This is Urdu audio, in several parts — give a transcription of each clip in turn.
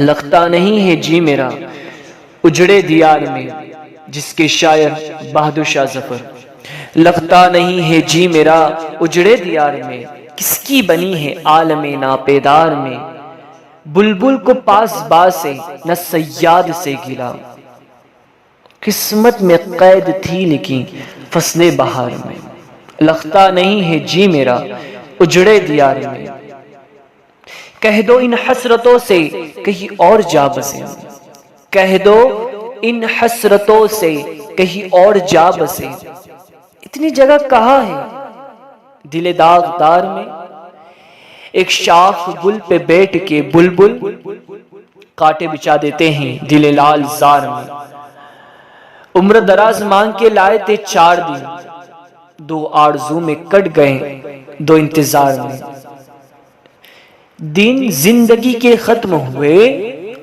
لگتا نہیں ہے جی میرا اجڑے دیار میں، جس کے شاعر بہادر شاہ ظفر۔ لگتا نہیں ہے جی میرا اجڑے دیار میں، کس کی بنی ہے عالم ناپیدار میں۔ بلبل کو پاس باز سے نہ صیاد سے گلا، قسمت میں قید تھی لکھی فصل بہار میں۔ لگتا نہیں ہے جی میرا اجڑے دیار میں، کہہ دو ان حسرتوں سے کہیں اور جا بسے۔ کہہ دو ان حسرتوں سے کہیں اور جا بسے، اتنی جگہ کہاں ہے دل داغدار میں۔ ایک شاخ گل پہ بیٹھ کے بلبل کانٹے بچھا دیتے ہیں دل لال زار میں۔ عمر دراز مانگ کے لائے تھے 4 دن، 2 آرزو میں کٹ گئے 2 انتظار میں۔ دن زندگی کے ختم ہوئے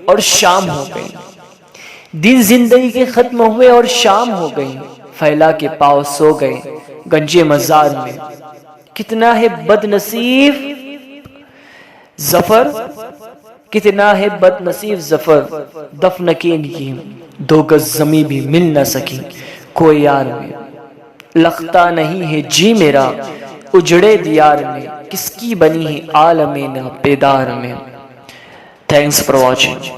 اور شام ہو گئی، دن زندگی کے ختم ہوئے اور شام ہو گئی، پھیلا کے پاؤں سو گئے گنجے مزار میں۔ کتنا ہے بد نصیب ظفر، کتنا ہے بد نصیب ظفر، دفن کی ان کی 2 گز زمیں بھی مل نہ سکی کوئی یار میں۔ لگتا نہیں ہے جی میرا اجڑے دیار میں، کس کی بنی ہے عالم ناپیدار میں۔ Thanks for watching.